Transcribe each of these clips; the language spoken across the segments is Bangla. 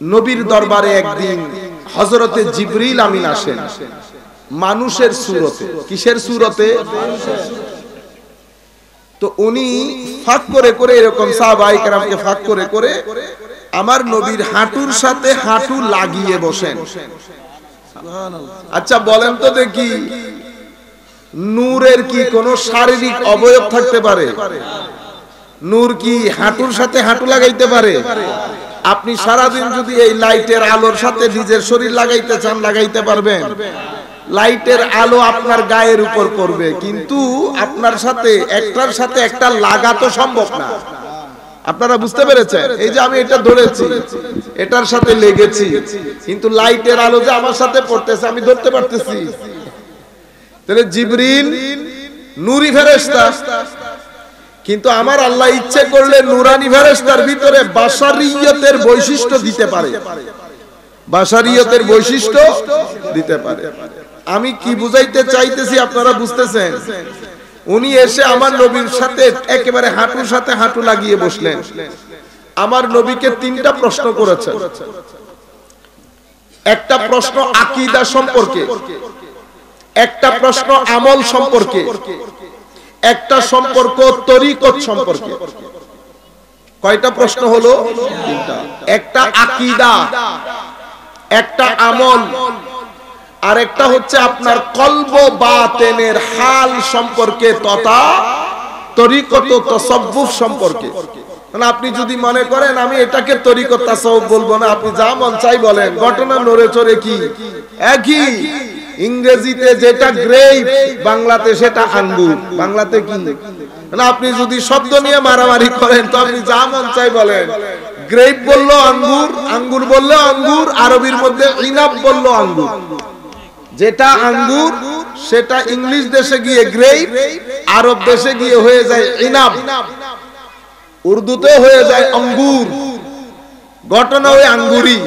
নবীর দরবারে একদিন হযরতে জিবরিল আমিন আসেন মানুষের সুরতে। কিসের সুরতে? তো উনি ফাঁক করে করে এরকম সাহাবায়ে কেরামকে ফাঁক করে করে আমার নবীর হাঁটুর সাথে হাঁটু লাগিয়ে বসেন। আচ্ছা বলেন তো দেখি, নূরের কি কোনো শারীরিক অবয়ব থাকতে পারে? নূর কি হাঁটুর সাথে হাঁটু লাগাইতে পারে? আপনি সারাদিন যদি এই লাইটের আলোর সাথে নিজের শরীর লাগাইতে চান, লাগাইতে পারবেন? লাইটের আলো আপনার গায়ের উপর পড়বে, কিন্তু আপনার সাথে একটার সাথে একটা লাগাতো সম্ভব না। আপনারা বুঝতে পেরেছেন? এই যে আমি এটা ধরেছি, এটার সাথে লেগেছি, কিন্তু লাইটের আলো যে আমার সাথে পড়তেছে আমি ধরতে পারতেছি। তাহলে জিবরিল নূরি ফেরেশতা, কিন্তু আমার আল্লাহ ইচ্ছে করলে নুরানি ফেরেশতার ভিতরে বাশারিয়তের বৈশিষ্ট্য দিতে পারে, বাশারিয়তের বৈশিষ্ট্য দিতে পারে। আমি কি বুঝাইতে চাইতেছি আপনারা বুঝতেছেন? উনি এসে আমার নবীর সাথে একেবারে হাঁটুর সাথে হাঁটু লাগিয়ে বসলেন। আমার নবীকে তিনটা প্রশ্ন করেছেন। একটা প্রশ্ন আকীদা সম্পর্কে, একটা প্রশ্ন আমল সম্পর্কে, একটা সম্পর্ক তরিকত সম্পর্কে। কয়টা প্রশ্ন হলো? তিনটা। একটা আকীদা, একটা আমল, আর একটা হচ্ছে আপনার কলব বাতেনের হাল সম্পর্কে তথা তরিকত তাসাউফ সম্পর্কে। মানে আপনি যদি মনে করেন আমি এটাকে তরিকত তাসাউফ বলবো না, আপনি যা মন চাই বলেন, ঘটনা নড়ে চড়ে কি একই। ইংরেজিতে যেটা গ্রেপ, বাংলাতে সেটা আঙ্গুর। বাংলাতে কি? মানে আপনি যদি শব্দ নিয়ে মারামারি করেন তো আপনি যা মন চাই বলেন। গ্রেপ বললো আঙ্গুর, আঙ্গুর বললো আঙ্গুর, আরবির মধ্যে ইনাব বললো আঙ্গুর। যেটা আঙ্গুর সেটা ইংলিশ দেশে গিয়ে গ্রেপ, আরব দেশে গিয়ে হয়ে যায় ইনাব, উর্দুতে হয়ে যায় আঙ্গুর। ঘটনা ওই আঙ্গুরি।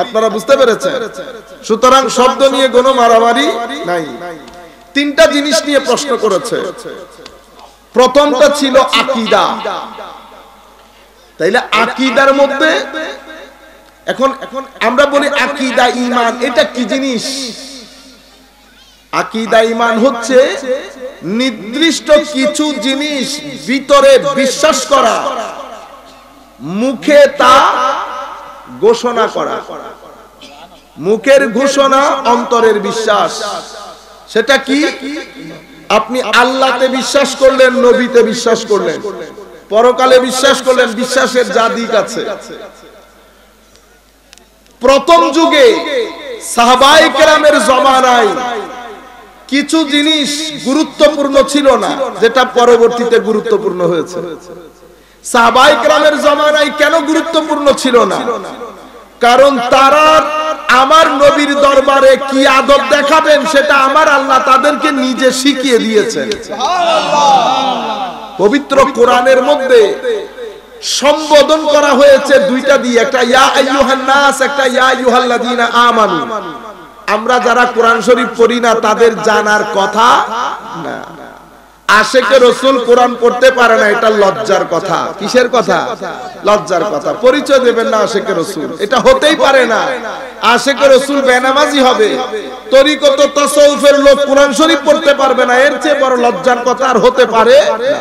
আপনারা বুঝতে পেরেছেন? সুতরাং শব্দ নিয়ে কোনো মারামারি নাই। তিনটা জিনিস নিয়ে প্রশ্ন করেছে। প্রথমটা ছিল আকীদা। তাইলে আকীদার মধ্যে এখন আমরা বলি আকীদা ঈমান, এটা কি জিনিস? আকীদা ঈমান হচ্ছে নির্দিষ্ট কিছু জিনিস ভিতরে বিশ্বাস করা, মুখে তা ঘোষণা করা। মুখের ঘোষণা, অন্তরের বিশ্বাস। সেটা কি? আপনি আল্লাহতে বিশ্বাস করলেন, নবীতে বিশ্বাস করলেন, পরকালে বিশ্বাস করলেন। বিশ্বাসের যা দিক আছে। প্রথম যুগে সাহাবায়ে কেরামের জমানায় কিছু জিনিস গুরুত্বপূর্ণ ছিল না, যেটা পরবর্তীতে গুরুত্বপূর্ণ হয়েছে। সাহাবায়ে কেরামের জমানায় কেন গুরুত্বপূর্ণ ছিল না? কারণ তারা আমার নবীর দরবারে কি আদব দেখাবেন সেটা আমার আল্লাহ তাদেরকে নিজে শিখিয়ে দিয়েছেন। পবিত্র কোরআনের মধ্যে সম্বোধন করা হয়েছে দুইটা দিয়ে, একটা ইয়া আইয়ুহান নাস, একটা ইয়া আইয়ুহাল্লাযীনা আমানু। আমরা যারা কোরআন শরীফ পড়ি না তাদের জানার কথা না। আশিকে রাসূল কোরআন পড়তে পারে না, এটা লজ্জার কথা। কিসের কথা? লজ্জার কথা। পরিচয় দেবেন না আশিকে রাসূল, এটা হতেই পারে না। আশিকে রাসূল বেনামাজি হবে, তরিকত তাসাউফের লোক কোরআন শরীফ পড়তে পারবে না, এর চেয়ে বড় লজ্জার কথা আর হতে পারে না।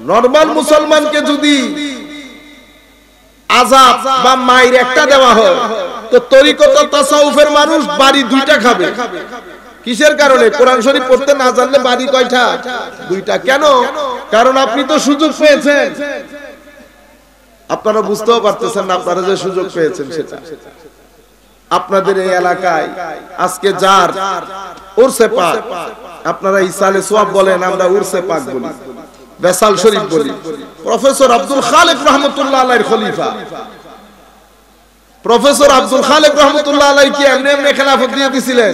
নরমাল মুসলমানকে যদি আযাব বা মাইর একটা দেওয়া হয়, তো তরিকত তাসাউফের মানুষ বাড়ি দুইটা খাবে। কিসের কারণে? কোরআন শরীফ পড়তে না জানলে বাড়ি কয়টা? দুইটা। কেন? কারণ আপনি তো সুযোগ পেয়েছেন। আপনারা বুঝতেও পারতেছেন না আপনারা যে সুযোগ পেয়েছেন সেটা। আপনাদের এই এলাকায় আজকে যার উরসে পাক, আপনারা ইসালে সোয়াব বলেন, আমরা উরসে পাক বলি, বেসাল শরীফ বলি। প্রফেসর আব্দুল খালেক রহমতুল্লাহ আলাইহির খলিফা, প্রফেসর আব্দুল খালেক রহমতুল্লাহ আলাইহি কি এমনি এমনি খেলাফত দিয়ে দিছিলেন?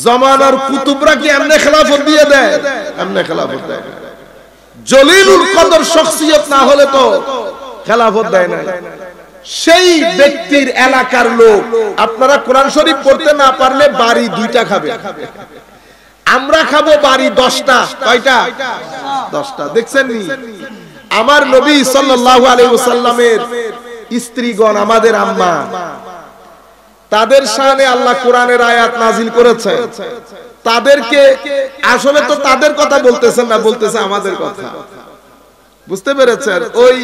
জামানার কুতুবরা কি এমনি খেলাফত দিয়ে দেয়? এমনি খেলাফত দেয়। জলিলুল কদর শখসিয়ত না হলে তো খেলাফত দেয় না। সেই ব্যক্তির এলাকার লোক, আপনারা কোরআন শরীফ পড়তে না পারলে বাড়ি দুইটা খাবে। আমরা খাবো বাড়ি 10টা। কয়টা? 10টা। দেখছেন নি? আমার নবী সাল্লাল্লাহু আলাইহি ওয়াসাল্লামের স্ত্রীগণ, আমাদের আম্মা, তাদের শানে আল্লাহ কোরআনের আয়াত নাজিল করেছেন। তাদেরকে আসলে তো তাদের কথা বলতেছেন না, বলতেছে আমাদের কথা। বুঝতে পেরেছেন? ওই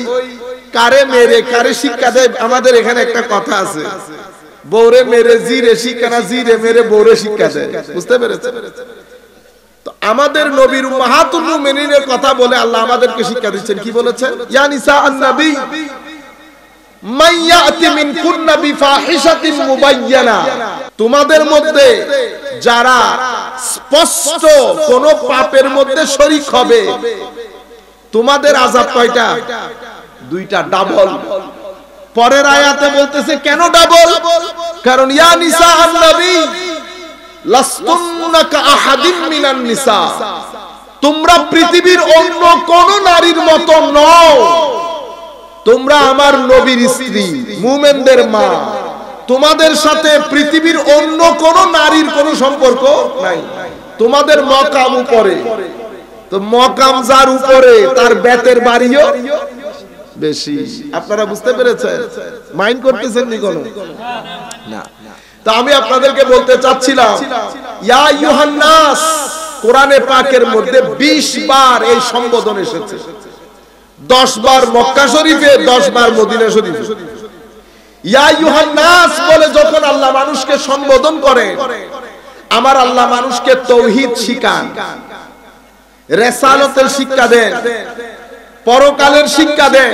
কারে মেরে কারে শিক্ষা দেয়, আমাদের এখানে একটা কথা আছে, বৌরে মেরে জিরে শিক্ষা না, জিরে মেরে বৌরে শিক্ষা দেয়। বুঝতে পেরেছেন? তো আমাদের নবীর উম্মাহাতুল মুমিনিনের কথা বলে আল্লাহ আমাদেরকে শিক্ষা দিচ্ছেন। কি বলেছেন? ইয়া নিসা আন-নবী মাইয়াতি মিনকুন্না বিফাহিশাতিন মুবায়্যানা, তোমাদের মধ্যে যারা স্পষ্ট কোন পাপের মধ্যে শরীক হবে, তোমাদের আযাব কয়টা? দুইটা, ডাবল। পরের আয়াতে বলতেছে কেন ডাবল? কারণ ইয়া নিসা আন-নবী লাস্তুন্না কাআহাদিন মিনান নিসা, তোমরা পৃথিবীর অন্য কোন নারীর মতো নও, তোমরা আমার নবীর স্ত্রী, মুমিনদের মা। তোমাদের সাথে পৃথিবীর অন্য কোন নারীর কোনো সম্পর্ক নাই। তোমাদের মকাম উপরে, তো মকাম যার উপরে তার বেতের বাড়িও বেশি। আপনারা বুঝতে পেরেছেন? মাইন্ড করতেছেন নি কোনো? না। তা আমি আপনাদেরকে বলতে চাচ্ছিলাম, ইয়া আইয়ুহান নাস, কোরআনে পাকের মধ্যে 20 বার এই সম্বোধন এসেছে। 10 বার মক্কা শরীফে, 10 বার মদিনা শরীফে। ইয়া আইয়ুহান নাস বলে যখন আল্লাহ মানুষকে সম্বোধন করে, আমার আল্লাহ মানুষকে তাওহীদ শিখান, রিসালাতের শিক্ষা দেন, পরকালের শিক্ষা দেন,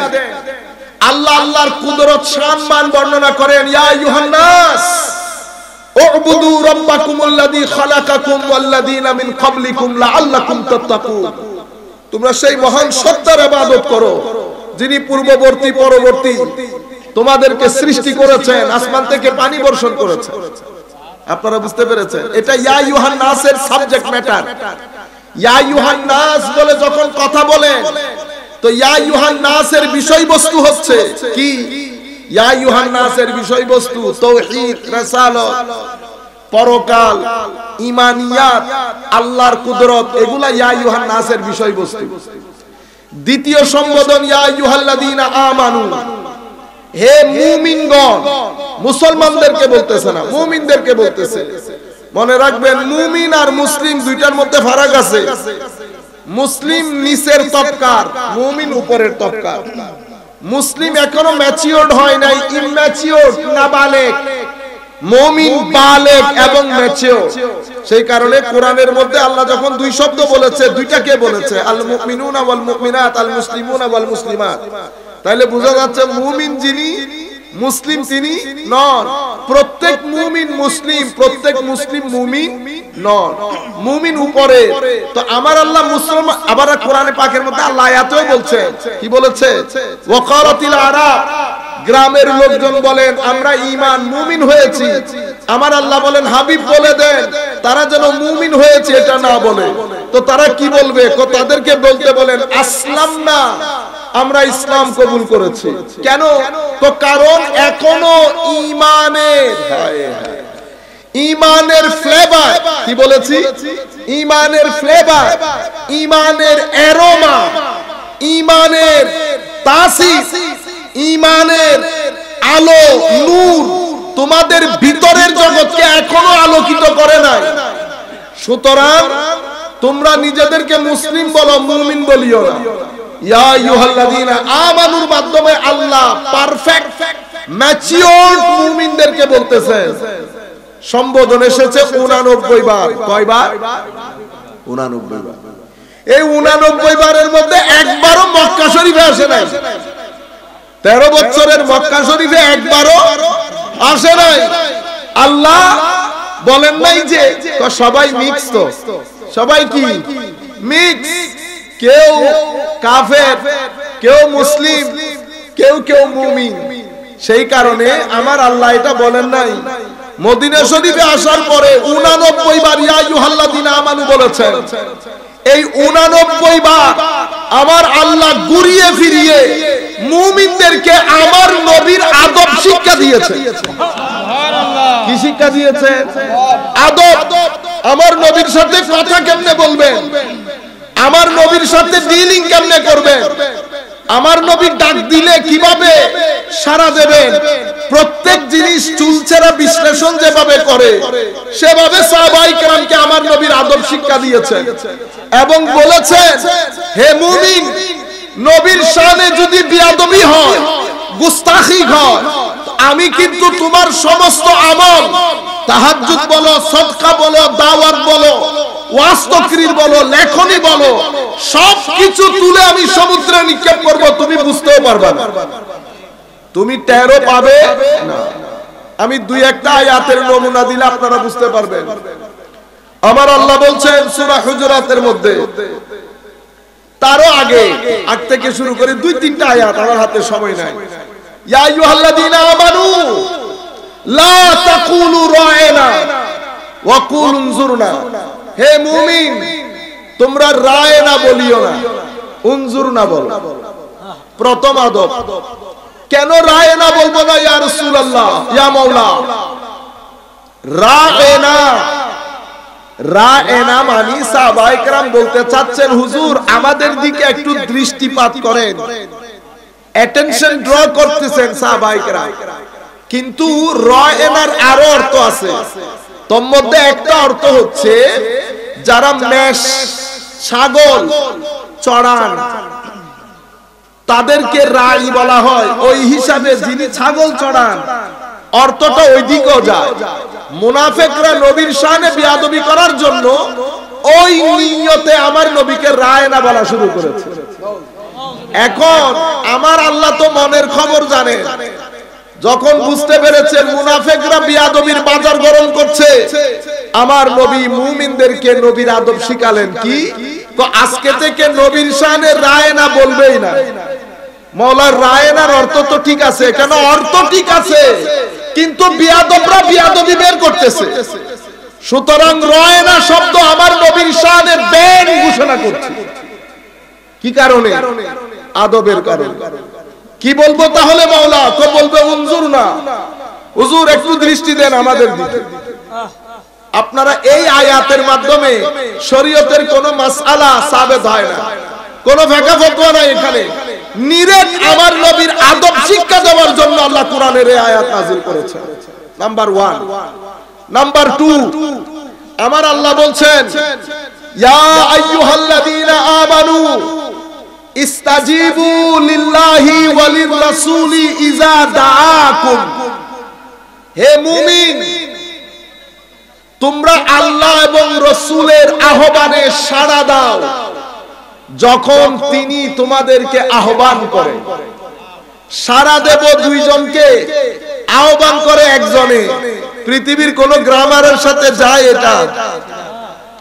আল্লাহ আল্লাহর কুদরত সম্মান বর্ণনা করেন। ইয়া আইয়ুহান নাস উবুদু রাব্বাকুমুল্লাযী খালাকাকুম ওয়াল্লাযীনা মিন ক্বাবলিকুম লাআল্লাকুম তাত্তাকুন, তোমরা সেই মহান সত্তার ইবাদত করো যিনি পূর্ববর্তী পরবর্তী তোমাদেরকে সৃষ্টি করেছেন, আসমান থেকে পানি বর্ষণ করেছেন। আপনারা বুঝতে পেরেছেন? এটা ইয়া আইয়ুহান নাসের সাবজেক্ট ম্যাটার। ইয়া আইয়ুহান নাস বলে যখন কথা বলেন, তো ইয়া আইয়ুহান নাসের বিষয়বস্তু হচ্ছে কি? ইয়া আইয়ুহান নাসের বিষয়বস্তু তাওহীদ, রিসালাত, পরকাল, ঈমানিয়াত, আল্লাহর কুদরত, এগুলা ইয়া আইয়ুহান নাসের বিষয়বস্তু। দ্বিতীয় সম্বোধন ইয়া আইয়ুহাল্লাযীনা আমানু, হে মুমিনগণ, মুসলমানদেরকে বলতেছে না, মুমিনদেরকে বলতেছে। মনে রাখবেন, মুমিন আর মুসলিম দুইটার মধ্যে ফারাক আছে। মুসলিম নিচের তবকার, মুমিন উপরের তবকার। মুসলিম এখনো ম্যাচিওরড হয় নাই, ইম্যাচিওরড, নাবালেগ। মুমিন বালেগ এবং ম্যাচিওর। সেই কারণে কোরআনের মধ্যে আল্লাহ যখন দুই শব্দ বলেছে, দুইটাকে বলেছে, আল মুমিনুনা ওয়াল মুমিনাত, আল মুসলিমুনা ওয়াল মুসলিমাত। তাহলে বোঝা যাচ্ছে মুমিন যিনি, মুসলিম তিনি নন। প্রত্যেক মুমিন মুসলিম, প্রত্যেক মুসলিম মুমিন নন। মুমিন উপরে। তো আমার আল্লাহ মুসলমান, আবার কোরআনে পাকের মধ্যে আল্লাহ আয়াতেও বলছে, কি বলেছে? ওয়াকারাতিল আরাব, গ্রামের লোকজন বলেন আমরা ঈমান মুমিন হয়েছি। আমার আল্লাহ বলেন হাবিব বলে দেন তারা যেন মুমিন হয়েছে এটা না বলে। তো তারা কি বলবে? তাদেরকে বলতে বলেন আসলামনা, আমরা ইসলাম কবুল করেছি। কেন? তো কারণ এখনো ঈমানের ফ্লেভার, কি বলেছি? ঈমানের ফ্লেভার, ঈমানের অ্যারোমা, ঈমানের তাসির, ঈমানের আলো, নূর তোমাদের ভিতরের জগৎকে এখনো আলোকিত করে নাই। সুতরাং তোমরা নিজেদেরকে মুসলিম বলো, মুমিন বলিও না। ইয়া আইয়ুহাল্লাযীনা আমানুর মাধ্যমে আল্লাহ পারফেক্ট ম্যাচিওরড মুমিনদেরকে বলতেছেন। সম্বোধন এসেছে 89 বার। কয়বার? 89 বার। এই 89 বারের মধ্যে একবারও মক্কা শরীফে আসে নাই। 13 বছরের মক্কা শরীফে একবারও আসে নাই। আল্লাহ বলেন নাই যে সবাই মিক্স, তো সবাই কি মিক্স, কেউ কাফের, কেউ মুসলিম, কেউ কেউ মুমিন। সেই কারণে আমার আল্লাহ এটা বলেন নাই। মদিনা শরীফে আসার পরে 89 বার ইয়া আইয়ুহাল্লাযীনা আমানু বলেছেন। এই 89 বার আমার আল্লাহ ঘুরিয়ে ফিরিয়ে মুমিনদেরকে আমার নবীর আদব শিক্ষা দিয়েছে। সুবহানাল্লাহ। কি শিক্ষা দিয়েছে? আদব। আমার নবীর সাথে কথা কেমনে বলবেন, আমার নবীর সাথে ডিলিং কেমনে করবেন, আমার নবী ডাক দিলে কিভাবে সাড়া দেবেন, প্রত্যেক জিনিস চুলচেরা বিশ্লেষণ যেভাবে করে সেভাবে সাহাবায়ে কেরামকে আমার নবীর আদব শিক্ষা দিয়েছেন এবং বলেছেন, হে মুমিন, নবীর শানে যদি বিয়াদবি হয়, গুস্তাখি হয়, আমি কিন্তু তোমার সমস্ত আমল, তাহাজ্জুদ বলো, সদকা বলো, দাওয়াত বলো, ওয়াজ তাকরীর বলো, লেখনী বলো, সবকিছু তুলে আমি সমুদ্রে নিক্ষেপ করব, তুমি বুঝতেও পারবে না, তুমি টেরও পাবে না। আমি দুই একটা আয়াতের নমুনা দিলে আপনারা বুঝতে পারবেন। আমার আল্লাহ বলছেন সূরা হুজুরাতের মধ্যে, তারও আগে আগ থেকে শুরু করে দুই তিনটা আয়াত, আমার হাতে সময় নাই। ইয়া আইয়ুহাল্লাযীনা আমানু লা তাকুলু রায়না ওয়া কুলু উনজুরনা, হে মুমিন, তোমরা রায়না বলিও না, উনজুরনা বলো। প্রথম আদব। কেন রায়না বলবো না ইয়া রাসূলুল্লাহ, ইয়া মাওলা? রায়না, রায়না মানে সাহাবায়ে কেরাম বলতে চাচ্ছেন, হুজুর আমাদের দিকে একটু দৃষ্টিপাত করেন, অ্যাটেনশন ড্র করতেছেন সাহাবায়ে কেরাম। কিন্তু রায়নার আরো অর্থ আছে, তোর মধ্যে একটা অর্থ হচ্ছে যারা মেষ ছাগল চড়ান তাদেরকে রাই বলা হয়, ওই হিসাবে যিনি ছাগল চড়ান অর্থটা ওই দিকেও যায়। মুনাফিকরা নবীর শানে বিয়াদবি করার জন্য ওই নিয়তে আমার নবীকে রায়না বলা শুরু করেছে। এখন আমার আল্লাহ তো মনের খবর জানে, যখন বুঝতে পেরেছে মুনাফিকরা বিয়াদবির বাজার গরম করছে, আমার নবী মুমিনদেরকে নবীর আদব শিখালেন কি, তো আজকে থেকে নবীর শানে রায়না বলবেই না। মাওলার রায়নার অর্থ তো ঠিক আছে, কেন অর্থ ঠিক আছে, কিন্তু বিয়াদবরা বিয়াদবি বের করতেছে, সুতরাং রায়না শব্দ আমার নবীর শানে বেন ঘোষণা করছে। কি কারণে? আদবের কারণে। কি বলবো তাহলে মাওলা? তো বলবে উনজুরনা, হুজুর একটু দৃষ্টি দেন আমাদের দিকে। আপনারা এই আয়াতের মাধ্যমে শরীয়তের কোন মাসআলা সাবেত হয় না, কোন ফাঁকা ফতোয়া নাই এখানে। নিরেট আমার নবীর আদব শিক্ষা দেওয়ার জন্য আল্লাহ কোরআনের এই আয়াত নাযিল করেছেন। নাম্বার 1। নাম্বার 2, আমার আল্লাহ বলছেন, ইয়া আইয়ুহাল্লাযীনা আমানু ইস্তাজিবু লিল্লাহি ওয়া লির-রাসূলি ইযা দাআকুম, হে মুমিন, তোমরা আল্লাহ এবং রাসূলের আহ্বানে সাড়া দাও যখন তিনি তোমাদেরকে আহ্বান করেন। সাড়া দেব দুইজনকে, আহ্বান করে একজনে। পৃথিবীর কোন গ্রামারের সাথে যায় এটা?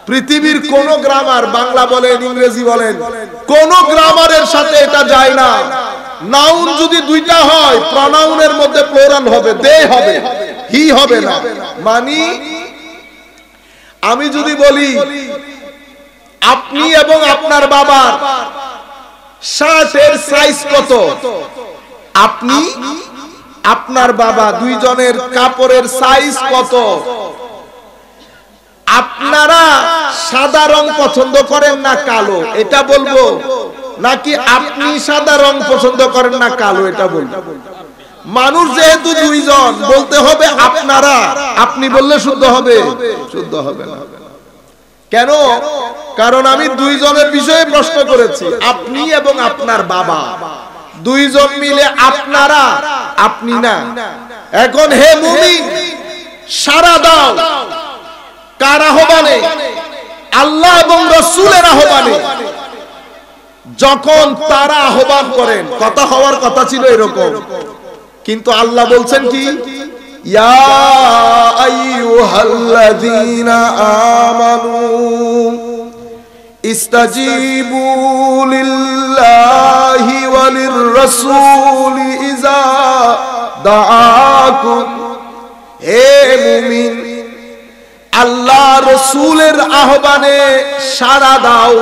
পৃথিবীর কোন গ্রামার, বাংলা বলেন ইংরেজি বলেন, কোন গ্রামারের সাথে এটা যায় না। নাউন যদি দুইটা হয়, প্রনাউনের মধ্যে প্লুরাল হবে, দে হবে, হি হবে না। মানে আমি যদি বলি আপনি এবং আপনার বাবার শার্টের সাইজ কত, আপনি আপনার বাবা দুইজনের কাপড়ের সাইজ কত, আপনারা সাদা রং পছন্দ করেন না কালো, এটা বলবো, নাকি আপনি সাদা রং পছন্দ করেন না কালো, এটা বলবো? মানুষ যেহেতু দুইজন, বলতে হবে আপনারা। আপনি বললে শুদ্ধ হবে? শুদ্ধ হবে না। কেন? কারণ আমি দুইজনের বিষয়ে প্রশ্ন করেছি, আপনি এবং আপনার বাবা, দুইজন মিলে আপনারা, আপনি না। এখন হে মুমিন, সাড়া দাও কার আহ্বানে? আল্লাহ এবং রাসূলের আহ্বানে। যখন তারা আহ্বান করেন, কথা হওয়ার কথা ছিল এরকম, কিন্তু আল্লাহ বলছেন কি, ইয়া আইয়ুহাল্লাযীনা আমানু ইস্তাজিবু লিল্লাহি ওয়া লির-রাসূলি ইযা দাআকুম, হে মুমিন, আল্লাহ রাসূলের আহ্বানে সাড়া দাও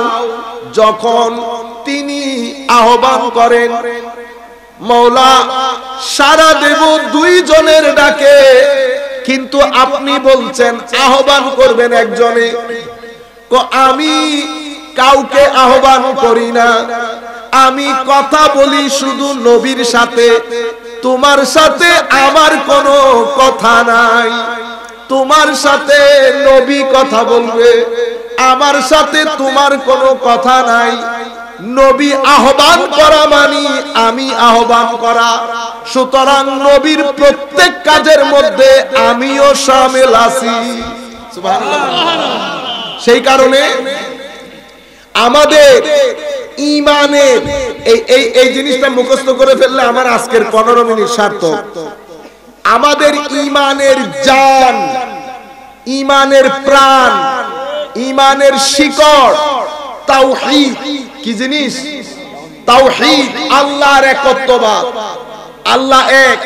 যখন তিনি আহ্বান করেন। মওলা, সাড়া দেব দুইজনের ডাকে, কিন্তু আপনি বলছেন আহ্বান করবেন একজনে। আমি কাউকে আহ্বান করি না, আমি কথা বলি শুধু নবীর সাথে, তোমার সাথে আমার কোনো কথা নাই। তোমার সাথে নবী কথা বলবে, আমার সাথে তোমার কোনো কথা নাই। নবী আহ্বান করা মানি আমি আহ্বান করা, সুতরাং নবীর প্রত্যেক কাজের মধ্যে আমিও শামিল আছি। সুবহানাল্লাহ। সেই কারণে আমাদের ঈমানের এই জিনিসটা মুখস্থ করে ফেললে আমার আজকের 15 মিনিট সার্থক। আমাদের ঈমানের জান, ঈমানের প্রাণ, ঈমানের শিকড় তাওহীদ। কি জিনিস? তাওহীদ। আল্লাহর একত্ববাদ। আল্লাহ এক,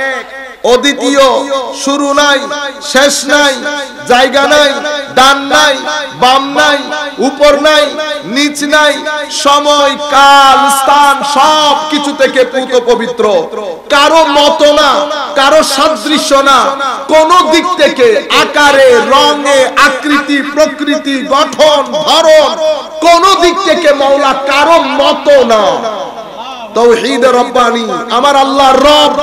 অদ্বিতীয়, শুরু নাই, শেষ নাই, জায়গা নাই, ডান নাই, বাম নাই, উপর নাই, নিচ নাই, সময়, কাল, স্থান সব কিছু থেকে পুত পবিত্র। কারো মত না, কারো সাদৃশ্য না, কোন দিক থেকে আকারে, রঙে, আকৃতি, প্রকৃতি, গঠন, ধরন, কোন দিক থেকে মাওলা কারো মত না। তাওহীদ রব্বানি। আমার আল্লাহ রব,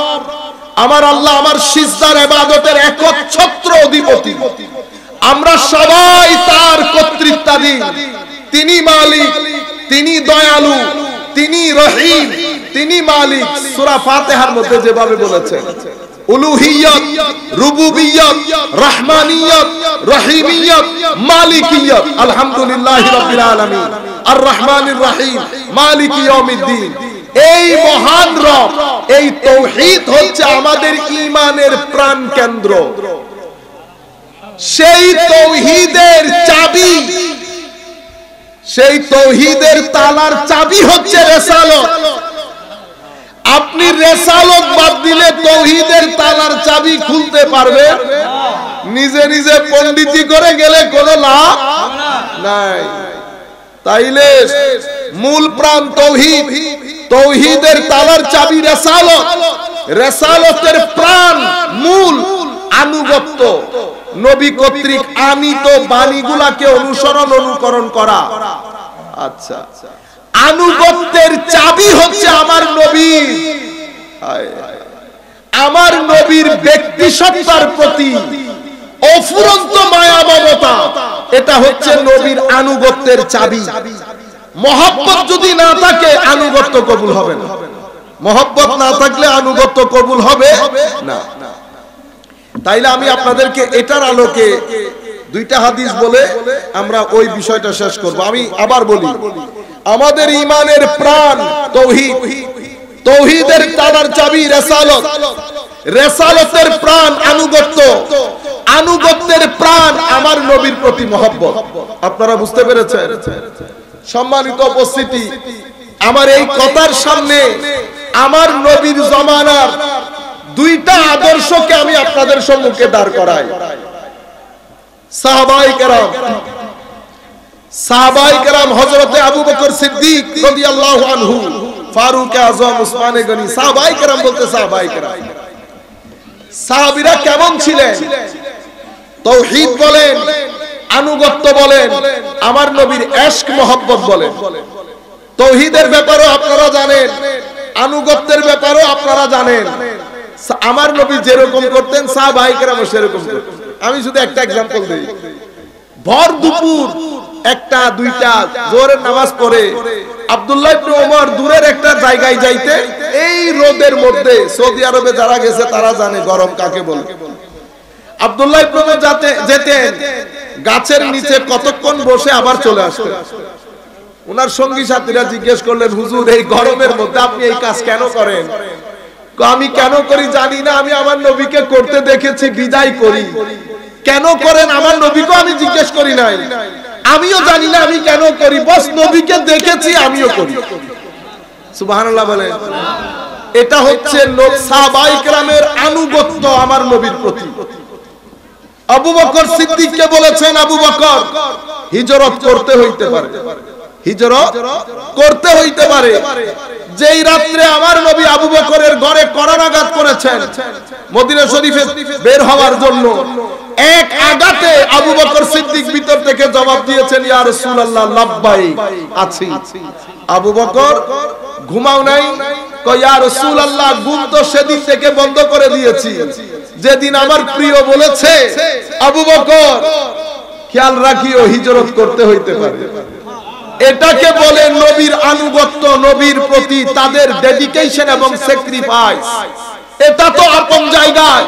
আমার আল্লাহ আমার সিজদার ইবাদতের একচ্ছত্র অধিপতি। আমরা সবাই তার কর্তৃত্বাধীন। তিনি মালিক, তিনি দয়ালু, তিনি রহিম, তিনি মালিক। সূরা ফাতিহার মধ্যে যেভাবে বলেছেন উলুহিয়ত, রুবুবিয়ত, রহমানিয়ত, রহিমিয়ত, মালিকিয়ত। আলহামদুলিল্লাহি রাব্বিল আলামিন, আর রহমানির রহিম, মালিকি ইয়াউমিদ্দিন। এই মহান রব, এই তাওহীদ হচ্ছে আমাদের ঈমানের প্রাণ কেন্দ্র। সেই তাওহীদের চাবি, সেই তাওহীদের তালার চাবি হচ্ছে রিসালাত। আপনি রিসালাত বাদ দিলে তাওহীদের তালার চাবি খুলতে পারবে নিজে নিজে পণ্ডিতি করে গেলে কোনো লাভ নাই। তাইলে মূল প্রাণ তাওহীদ, তাওহীদের তালার চাবি রিসালাত। রিসালাতের প্রাণ মূল আনুগত্য, নবী কর্তৃক আনিত বাণীগুলাকে অনুকরণ করা। আচ্ছা, আনুগত্যের চাবি হচ্ছে আমার নবী। আমার নবীর ব্যক্তি সত্তার প্রতি অফুরন্ত মায়া মমতা, এটা হচ্ছে নবীর আনুগত্যের চাবি। মহব্বত যদি না থাকে আনুগত্য কবুল হবে না। মহব্বত না থাকলে আনুগত্য কবুল হবে না। তাইলে আমি আপনাদেরকে এটার আলোকে দুইটা হাদিস বলে আমরা ওই বিষয়টা শেষ করব। আমি আবার বলি, আমাদের ঈমানের প্রাণ তাওহীদ, তাওহীদের তালার চাবি রিসালাত, রিসালাতের প্রাণ আনুগত্য, আনুগত্যের প্রাণ আমার নবীর প্রতি মহব্বত। আপনারা বুঝতে পেরেছেন? সম্মানিত উপস্থিতি, আমার এই কথার সামনে আমার নবীর জামানার দুইটা আদর্শকে আমি আপনাদের সম্মুখে দাঁড় করাই। সাহাবায়ে কেরাম, সাহাবায়ে কেরাম হযরতে আবু বকর সিদ্দিক রাদিয়াল্লাহু আনহু, ফারুক আযম, উসমানে গনি, সাহাবায়ে কেরাম বলতে সাহাবায়ে কেরাম। সাহাবীরা কেমন ছিলেন? তাওহীদ বলেন, আনুগত্য বলেন, আমার নবীর ইশক মহব্বত বলেন। তাওহীদের ব্যাপারেও আপনারা জানেন, আনুগত্যের ব্যাপারেও আপনারা জানেন। আমার নবী যেরকম করতেন সাহাবায়ে কেরাম সেরকম করতেন। আমি শুধু একটা एग्जांपल দেই। ভর দুপুর একটা দুইটা জোহরের নামাজ পড়ে আব্দুল্লাহ ইবনে ওমর দূরের একটা জায়গায় যাইতে, এই রোদের মধ্যে, সৌদি আরবে যারা গেছে তারা জানে গরম কাকে বলে। আব্দুল্লাহ ইবনে ওমর যেতেন গাছের নিচে কতক্ষণ বসে আবার চলে আসতেন। ওনার সঙ্গী সাথীরা জিজ্ঞেস করলেন, হুজুর এই গরমের মধ্যে আপনি এই কাজ কেন করেন? আমি কেন করি জানি না, আমি আমার নবীকে করতে দেখেছি, বিদায় করি। কেন করেন আমার নবীকে আমি জিজ্ঞেস করি নাই, আমিও জানি না আমি কেন করি, বস নবীকে দেখেছি আমিও করি। সুবহানাল্লাহ বলেন। এটা হচ্ছে সাহাবায়ে কেরামের আনুগত্য আমার নবীর প্রতি। আবু বকর সিদ্দিককে বলেছেন, আবু বকর হিজরত করতে হইতে পারে, হিজরত করতে হইতে পারে। যেই রাত্রে আমার নবী আবু বকরের ঘরে করানাঘাত করেছেন মদিনা শরীফে বের হওয়ার জন্য, এক আঘাতে আবু বকর সিদ্দিক ভিতর থেকে জবাব দিয়েছেন, ইয়া রাসূলুল্লাহ লাব্বাইক, আছি। আবু বকর ঘুমাও নাই? কয় ইয়া রাসূলুল্লাহ, ঘুম তো সেদিন থেকে বন্ধ করে দিয়েছি যেদিন আমার প্রিয় বলেছে আবু বকর খেয়াল রাখিও হিজরত করতে হইতে পারে। এটাকে বলে নবীর আনুগত্য, নবীর প্রতি তাদের ডেডিকেশন এবং স্যাক্রিফাইস। এটা তো আপন জায়গায়।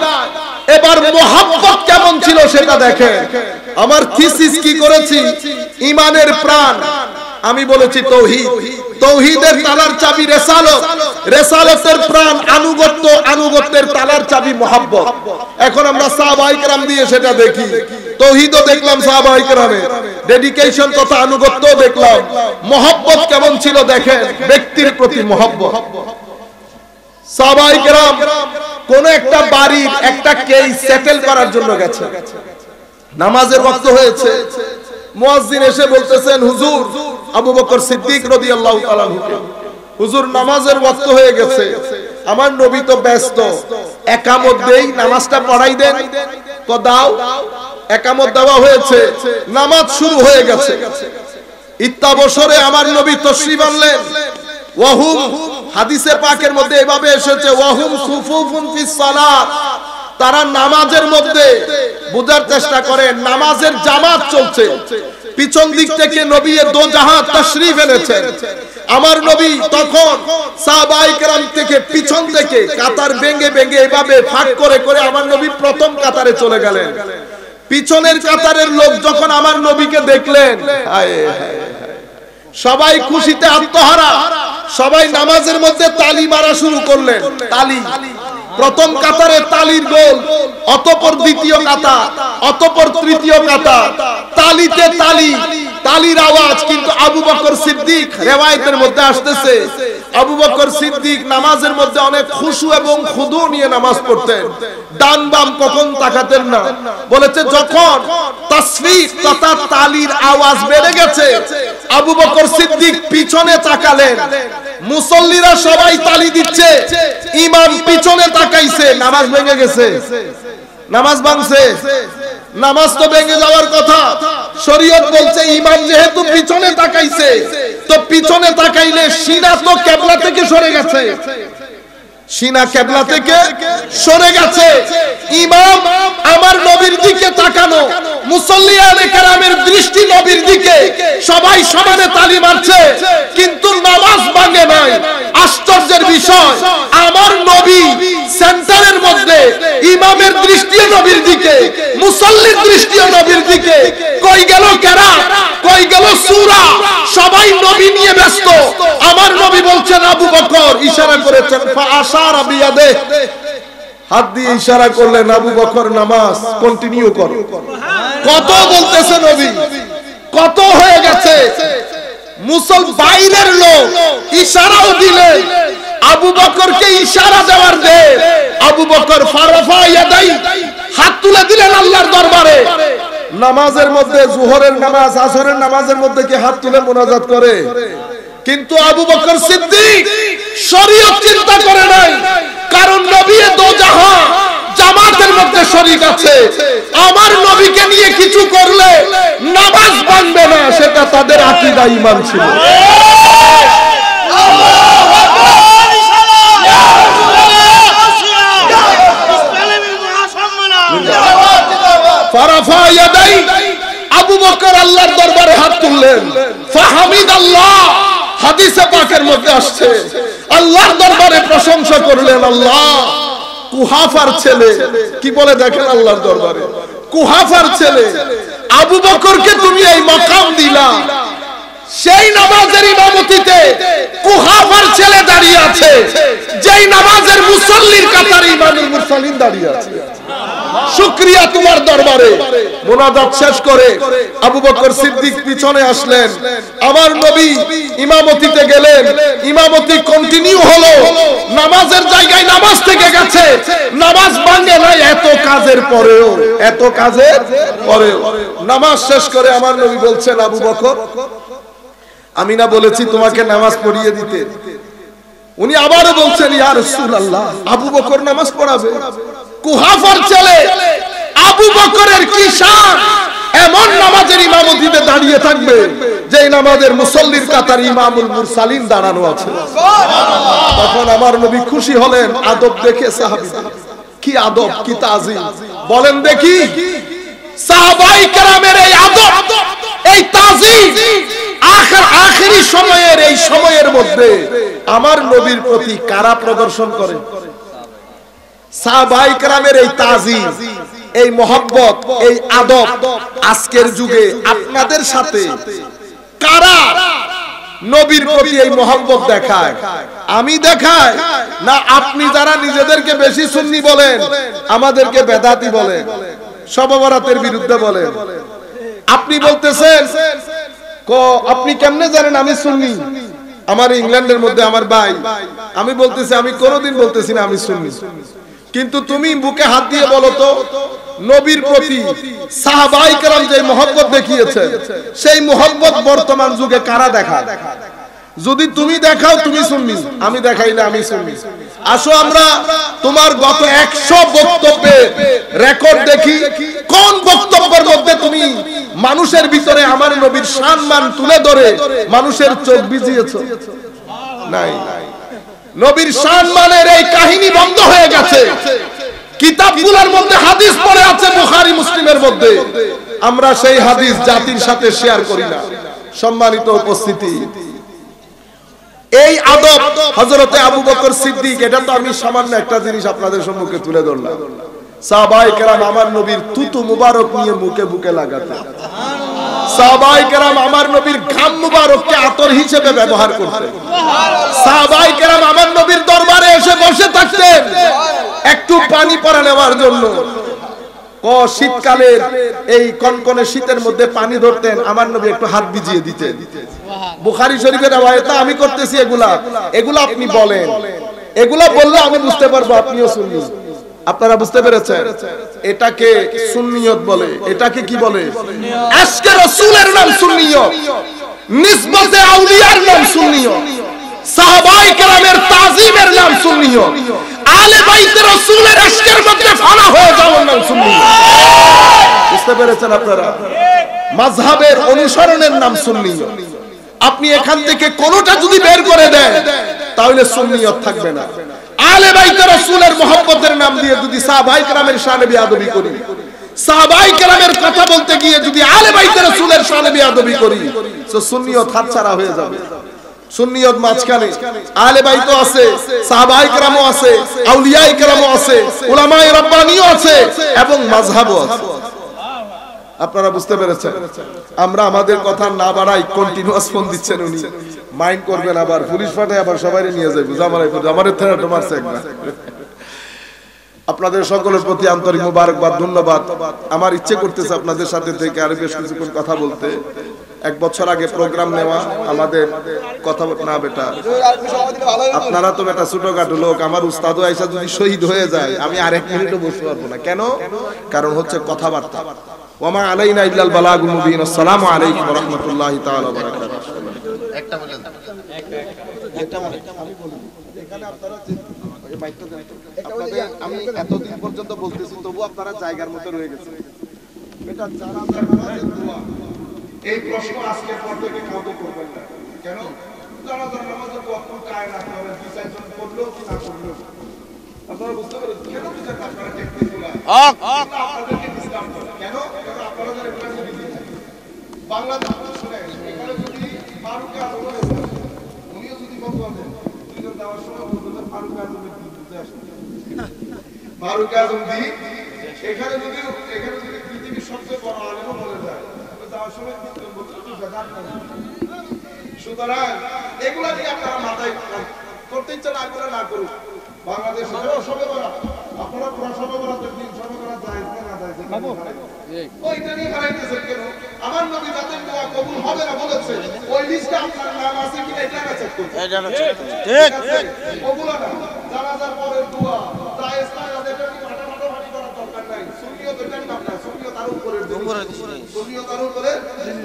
এবার মোহাব্বত কেমন ছিল সেটা দেখেন। আমার থিসিস কি করেছি? ঈমানের প্রাণ আমি বলেছি তৌহিদ, তৌহিদের তালার চাবি রিসালাত, রিসালাতের প্রাণ আনুগত্য, আনুগত্যের তালার চাবি মোহাব্বত। এখন আমরা সাহাবায়ে কেরাম দিয়ে সেটা দেখি। তৌহিদও দেখলাম সাহাবায়ে কেরামের, ডেডিকেশন তথা আনুগত্য দেখলাম। মোহাব্বত কেমন ছিল দেখেন, ব্যক্তির প্রতি মোহাব্বত। সাহাবায়ে কেরাম কোন একটা বাড়ির একটা কেস সেটেল করার জন্য গেছে, নামাজের ওয়াক্ত হয়েছে। মুয়াজ্জিন এসে বলতেছেন, হুজুর, আবু বকর সিদ্দিক রাদিয়াল্লাহু তাআলা হুজুর নামাজের ওয়াক্ত হয়ে গেছে, আমার নবী তো ব্যস্ত, একামত দেই, নামাজটা পড়াই দেন। তো দাও। একামত দেওয়া হয়েছে, নামাজ শুরু হয়ে গেছে। ইত্তাবসরে আমার নবী তাশরীফ আনলেন। ওয়াহুম, হাদিসে পাকের মধ্যে এভাবে এসেছে, ওয়াহুম সুফুফুন ফিস সালাত, তারা নামাজের মধ্যে, বুঝার চেষ্টা করেন, নামাজের জামাত চলছে। পিছন দিক থেকে নবী দো জাহান তাশরীফ এনেছেন। আমার নবী তখন সাহাবায়ে কেরাম থেকে পিছন থেকে কাতার ভেঙে ভেঙে এভাবে ফাঁক করে করে আমার নবী প্রথম কাতারে চলে গেলেন। পিছনের কাতারের লোক যখন আমার নবীকে দেখলেন, হায় হায়, সবাই খুশিতে আত্মহারা, সবাই নামাজের মধ্যে তালি মারা শুরু করলেন। তালি, প্রথম কাতারে তালির গোল, অতঃপর দ্বিতীয় কাতার, অতঃপর তৃতীয় কাতার, তালিতে তালি, তালির আওয়াজ। কিন্তু আবু বকর সিদ্দিক, রিওয়ায়াতের মধ্যে আসতেছে, আবু বকর সিদ্দিক নামাজের মধ্যে অনেক খুশু এবং খুদু নিয়ে নামাজ পড়তেন, ডান বাম কখন তাকাতেন না। বলেছে যখন তাসফিক তথা তালির আওয়াজ বেড়ে গেছে, আবু বকর সিদ্দিক পিছনে তাকালেন। মুসল্লিরা সবাই তালি দিচ্ছে, ইমাম পিছনে তাকাইছে, নামাজ ভেঙে গেছে। নামাজ ভাঙছে, নামাজ তো ভেঙে যাওয়ার কথা। শরীয়ত বলছে ইমাম যেহেতু পিছনে তাকাইছে, তো পিছনে তাকাইলে সিনা তো কিবলা থেকে সরে গেছে, সিনা কিবলা থেকে সরে গেছে। ইমাম আমার নবীর দিকে তাকানো, মুসল্লিয়ানে কেরামের দৃষ্টি নবীর দিকে, সবাই সমানে তালি মারছে, কিন্তু নামাজ ভাঙে নাই। আশ্চর্যের বিষয়, আমার নবী সেন্টারের মধ্যে, ইমামের দৃষ্টিও নবীর দিকে, মুসল্লির দৃষ্টিও নবীর দিকে। কই গেল কেরাত, কই গেল সূরা, সবাই নবী নিয়ে ব্যস্ত। আমার নবী বলছেন আবু বকর, ইশারা করেছেন, ফাআশারা বিয়াদে, হাত দিয়ে ইশারা করলেন, আবু বকর নামাজ কন্টিনিউ করো। কত বলতেছে নবী, কত হয়ে গেছে। বাইরের লোক ইশারাও দিলেন, আবু বকরকে ইশারা দেওয়ার দে। আবু বকর ফারাফা ইয়াদাই, হাত তুলে দিলেন আল্লাহর দরবারে। নামাজের মধ্যে, জোহরের নামাজ, আসরের নামাজের মধ্যে কি হাত তুলে মুনাজাত করে? কিন্তু আবু বকর সিদ্দিক শরীয়ত চিন্তা করে নাই, কারণ নবী দো জাহান জামাতের মধ্যে শরীক আছে। আমার নবীকে নিয়ে কিছু করলে নামাজ ভাঙবে না, সেটা তাদের আকীদা, ঈমান ছিল। ফারাফা ইয়াদাই, আবু বকর আল্লাহর দরবারে হাত তুললেন। ফাহামিদাল্লাহ, হাদিসে পাকের মধ্যে আসছে, আল্লাহর দরবারে প্রশংসা করলেন। আল্লাহ, কুহাফার ছেলে, কি বলে দেখেন আল্লাহর দরবারে, কুহাফার ছেলে আবু বকরকে তুমি এই মাকাম দিলা। সেই নামাজের ইমামতিতে কুহাফার ছেলে দাঁড়িয়ে আছে, যেই নামাজের মুসল্লির কাতারে ইমামুল মুরসালিন দাঁড়িয়ে আছে। শুকরিয়া তোমার দরবারে। মুনাজাত শেষ করে আবু বকর সিদ্দিক পিছনে আসলেন, আমার নবী ইমামতিতে গেলেন। ইমামতি কন্টিনিউ হলো, নামাজের জায়গায় নামাজ থেকে গেছে, নামাজ ভাঙে নাই। এত কাজের পরেও, এত কাজের পরেও নামাজ শেষ করে আমার নবী বলছেন, আবু বকর, আমি না বলেছি তোমাকে নামাজ পড়িয়ে দিতে? উনি আবারও বলছেন, ইয়া রাসূলুল্লাহ, আবু বকর নামাজ পড়াবে? কুহাফার ছেলে আবু বকরের কি শান, এমন নামাজের ইমামতিতে দাঁড়িয়ে থাকবে যে নামাজের মুসল্লির কাতার ইমামুল মুরসালিন দাঁড়ানো আছে। তখন আমার নবী খুশি হলেন আদব দেখে সাহাবীদের, কি আদব, কি তাজিম বলেন দেখি। সাহাবায়ে কেরামের এই আদব, এই তাজিম আখেরি সময়ের এই সময়ের মধ্যে আমার নবীর প্রতি কারা প্রদর্শন করে? সাহাবায়ে কেরামের এই তাজিম, এই মহব্বত, এই আদব আজকের যুগে আপনাদের সাথে কারা নবীর প্রতি এই মহব্বত দেখায়? আমি দেখাই না আপনি যারা নিজেদেরকে বেশি সুন্নি বলেন, আমাদেরকে বেদাতি বলেন, শবে বরাতের বিরুদ্ধে বলেন? আপনি বলতেছেন আপনি কেমনে জানেন আমি সুন্নি? আমার ইংল্যান্ডের মধ্যে আমার ভাই, আমি বলতেছি আমি কোনোদিন বলতেছি না আমি সুন্নি, কিন্তু তুমি বুকে হাত দিয়ে বলো তো নবীর প্রতি সাহাবায়ে কেরাম যে মহব্বত দেখিয়েছেন সেই মহব্বত বর্তমান যুগে কারা দেখায়? যদি তুমি দেখাও তুমি সুন্নি, আমি দেখাইলে আমি সুন্নি। আসো আমরা তোমার গত 100 বক্তব্যে রেকর্ড দেখি, কোন বক্তব্যের মধ্যে তুমি মানুষের ভিতরে আমার নবীর সম্মান তুলে ধরে মানুষের চোখ ভিজিয়েছো? নাই। নবীর সম্মানের এই কাহিনী বন্ধ হয়ে গেছে। কিতাবগুলোর মধ্যে হাদিস পড়ে আছে, বুখারী মুসলিমের মধ্যে, আমরা সেই হাদিস জাতির সাথে শেয়ার করি না। সম্মানিত উপস্থিতি, এই আদব হযরতে আবু বকর সিদ্দিক, এটা তো আমি সামান্য একটা জিনিস আপনাদের সম্মুখে তুলে ধরলাম। সাহাবায়ে কেরাম আমার নবীর থুতু মুবারক নিয়ে মুখে বুকে লাগাতেন। সাহাবায়ে কেরাম আমার নবীর ঘাম মুবারককে আতর হিসেবে ব্যবহার করতেন। সাহাবায়ে কেরাম আমার নবীর দরবারে এসে বসে থাকতেন একটু পানি পরা নেওয়ার জন্য। শীতকালের এই কনকনে শীতের মধ্যে পানি ধরতেন, আমার নবী একটু হাত ভিজিয়ে দিতেন। বুখারী শরীফের রওয়ায়েতে আমি করতেছি এগুলা আপনি বলেন, এগুলা বললে আমি বুঝতে পারবো আপনিও সুন্নি। আপনারা বুঝতে পেরেছেন? এটাকে সুন্নিয়ত বলে। এটাকে কি বলে? আজকে রাসূলের নাম সুন্নিয়ত, নিসবতে আউলিয়ার নাম সুন্নিয়ত, সাহাবায়ে কেরামের তাজিমের নাম সুন্নিয়ত, আলে বাইতে রাসূলের আশকের মধ্যে ফানা হয়ে যাওয়ার নাম সুন্নিয়ত। বুঝতে পেরেছেন আপনারা? মাযহাবের অনুসরণের নাম সুন্নিয়ত। আপনি এখান থেকে কোনটা যদি বের করে দেন তাহলে সুন্নিয়ত থাকবে না। আলে বাইতে রাসূলের মহব্বতের নাম দিয়ে যদি সাহাবায়ে কেরামের শানে বেয়াদবি করি, সাহাবায়ে কেরামের কথা বলতে গিয়ে যদি আলে বাইতে রাসূলের শানে বেয়াদবি করি, তো সুন্নিয়ত হাতছাড়া হয়ে যাবে। সুন্নিয়ত মাঝখানে, আলে বাইতও আছে, সাহাবায়ে কেরামও আছে, আউলিয়ায়ে কেরামও আছে, উলামায়ে রাব্বানীও আছে এবং মাযহাবও আছে। আপনারা বুঝতে পেরেছেন? আমরা আমাদের কথা না বাড়াই কন্টিনিউয়াস ফোন দিচ্ছেন উনি, মাইন্ড করবেন, আবার পুলিশ পাঠায় আবার সবাইকে নিয়ে যাবে। আমাদের থেরাটো মারছে একবার। আপনাদের সকলের প্রতি আন্তরিক মোবারকবাদ, ধন্যবাদ। আমার ইচ্ছে করতেছে আপনাদের সাথে থেকে আরো বেশ কিছুক্ষণ কথা বলতে। 1 বছর আগে প্রোগ্রাম নেওয়া আমাদের কথা না বেটা, আপনারা তো বেটা ছোটখাটো লোক, আমার উস্তাদও আইসা যদি শহীদ হয়ে যায় আমি আর 1 মিনিটও বসতে পারবো না। কেন? কারণ হচ্ছে কথাবার্তা। ওয়ামা আলাইনা ইল্লাল বালাগুল মুবিন। আসসালামু আলাইকুম ওয়া রাহমাতুল্লাহি তাআলা ওয়া বারাকাতুহু। একটা বলেন, একটা আমি বলবো এখানে আপনারা ওই মাইকটা দেন। আপনাদের আমি এতদিন পর্যন্ত বলতেছি তবু আপনারা জায়গার মতো রয়ে গেছেন। এটা জানাজার নামাজের দোয়া, এই প্রশ্ন আজকের পর থেকে কাউকে করবেন না। কেন? জানাজার নামাজের দোয়া কোন কায়নাত হবে, 2-4 জন করলো কি না করলো, আপনারা বুঝতে পারেন? কেন বিচার আপনারা টেকনিক গুলা আপনাদেরকে ইসলাম করে কেন? কারণ আপনারা যারা এটা বিধি বাংলাদেশ শুনে এখানে যদি ফারুক আজম উনিও যদি বলতেন দুইজন দেওয়ার সময় বলতেন ফারুক আজমের বিরুদ্ধে আসেন, ফারুক আজম দি এখানে যদি পৃথিবীর সবচেয়ে বড় আলেমও বলে যায় দেওয়ার সময় বলতেন বেদাত করে। সুতরাং এগুলা নিয়ে আপনারা মাথায় করতে ইচ্ছা না করে না করুন। বাংলাদেশে সবে বলা আপনারা পুরো সবে বলাতে দিন সবে করা যায় না যায় বাবু ওইটা নিয়ে বাড়াইতেছেন কেন? আমার নবী যাদের দোয়া কবুল হবে না বলেছে ওই লিস্টে আপনার নাম আছে কিনা এটা না চেক করতে। ঠিক ওগুলা না, জানাজার পরের দোয়া জায়েজ না, এটা কি মাটামাটি করার দরকার নাই। সুন্নিয়ত এটার নাম না, সুন্নিয়ত তার উপরে সুন্নিয়ত তার উপরে।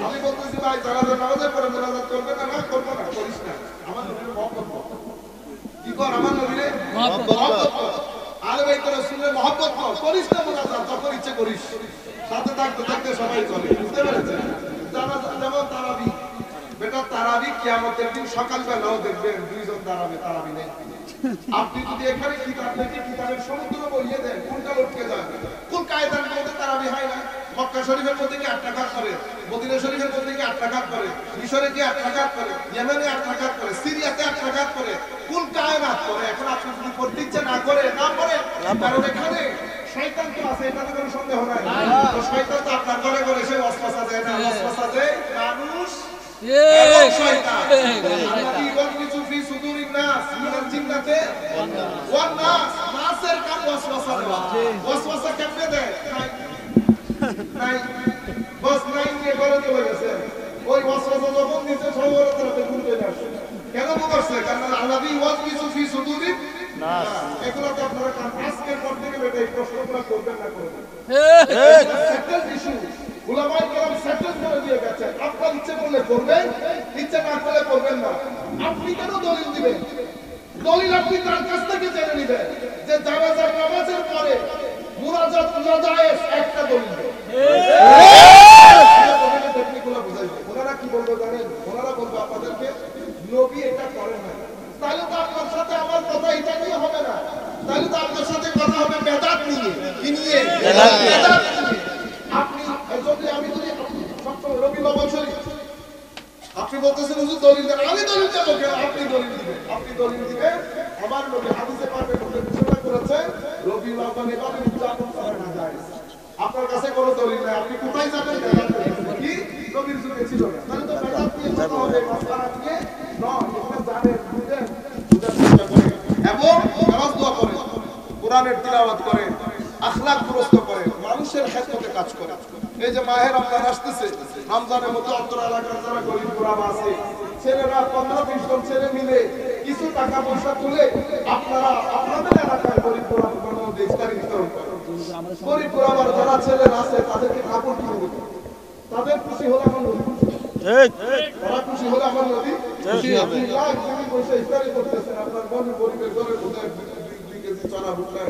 আমি বলতেছি ভাই জানাজার নামাজের পরে মুনাজাত করবে না, না করব না, করিস না। আমার নবীর মহব্বত কি কর, আমার নবীর মহব্বত আলে বাইত রাসূলের মহব্বত করিস না, মুনাজাত যখন ইচ্ছে করিস। সাথে থাকতে থাকতে সবাই করে, বুঝতে পেরেছেন? যেমন তারাবি, বেটা তারাবি কিয়ামতের দিন সকালবেলাও দেখবেন দুইজন দাঁড়াবে, তারাবি নেই। আপনি যদি এখানে কিতাব থেকে কিতাবের সমুদ্র বইয়ে দেন, কোনটা লটকে যায়? কোন কায়দার মধ্যে তারাবি হয় না? মক্কা শরীফের মধ্যে কি 8 রাকাত করে, মদিনা শরীফের মধ্যে কি 8 রাকাত করে, মিশরে কি 8 রাকাত করে, ইয়েমেনে 8 রাকাত করে, সিরিয়াতে 8 রাকাত করে, কোন কায়নাত করে? এখন আপনি যদি করতে ইচ্ছে না করে না করে, কারণ এখানে শয়তান তো আছে, এটাতে কোনো সন্দেহ নাই। তো শয়তান তো আপনার ঘরে ঘরে এসে ওয়াসওয়াসা দেয় না, ওয়াসওয়াসা দেয় মানুষ এবং শয়তান। আল্লাযী ইউওয়াসওয়াসু ফি সুদুরিন নাস মিনাল জিন্নাতি ওয়ান নাস। নাসের কাম ওয়াসওয়াসা দেওয়া। ওয়াসওয়াসা কেমনে দেয়? নাই বস নাই নিয়ে ঘরে চলে গেছে, ওই ওয়াসওয়াসা যখন নিচে সবার তরফে ঘুরতে আসে। কেন করছে? কারণ আল্লাযী ইউওয়াসওয়াসু ফি সুদুরিন নাস। এগুলো তো আপনারা আজকের পর থেকে বেটা এই প্রশ্নগুলো করবেন না করবেন। সেটেল ইস্যু উলামায়ে কেরাম সেটেল করে দিয়ে গেছেন। আপনার ইচ্ছে করলে করবেন, ইচ্ছে না করলে করবেন না। আপনি কেন দলিল দিবেন? দলিল আপনি তার কাছ থেকে জেনে নেবেন যে জানাজার নামাজের পরে মুনাজাত নাজায়েজ, একটা দলিল দেন। টেকনিকগুলো বুঝাইবে। ওনারা কি বলবে জানেন? ওনারা বলবে আপনাদেরকে নবী এটা করেন না। তাহলে তো আপনার সাথে আমার কথা এটা নিয়ে হবে না, তাহলে তো আপনার সাথে কথা হবে বেদাত নিয়ে। কি নিয়ে? বেদাত নিয়ে। আপনি যদি আমি যদি সবসময় রবি লবণ শরীফ আপনি বলতেছেন হুজুর দলিল দেন, আমি দলিল দেব কেন? আপনি দলিল দিবেন। আপনি দলিল দিবেন আমার নবী হাদিসে পাকে ঘোষণা করেছেন রবি লবণ এভাবে উদযাপন করা না যায়। আপনার কাছে কোনো দলিল নাই, আপনি কোথায় যাবেন? বেদাত কি নবীর যুগে ছিল না, তাহলে তো বেদাত নিয়ে কথা হবে, মাসআলা নিয়ে নয়। এটা জানেন, বুঝেন, বুঝার চেষ্টা করেন এবং নামাজ দোয়া করেন, কোরআনের তিলাওয়াত করেন, আখলাক দুরস্ত করেন, মানুষের খেদমতে কাজ করেন। এই যে মাহে রমজান আসতেছে, রমজানের মধ্যে অন্তর এলাকার যারা গরিব গোরাবা আছে, ছেলেরা 15-20 জন ছেলে মিলে কিছু টাকা পয়সা তুলে আপনারা আপনাদের এলাকায় গরিব গোরাবার মধ্যে ইফতারি বিতরণ করেন। গরিব গোরাবার যারা ছেলেরা আছে তাদেরকে কাপড় কিনে দিবেন। তাদের খুশি হলে আমার নবী খুশি, তারা খুশি হলে আমার নবী খুশি হবে। লাখ টাকা পয়সা ইফতারি করতেছেন, আপনার গরিবের ঘরে বোধহয় 2 কেজি চানা ভুট্টা,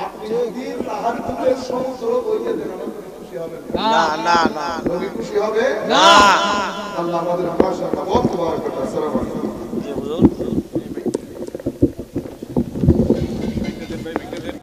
আপনি যদি তাহাজ্জুদের সমুদ্র বইয়ে দেন, আমার নবী খুশি হবে না? না না, নবী খুশি হবে না। আল্লাহ আমাদের ভাষা বলতে পারে। আসসালামু আলাইকুম।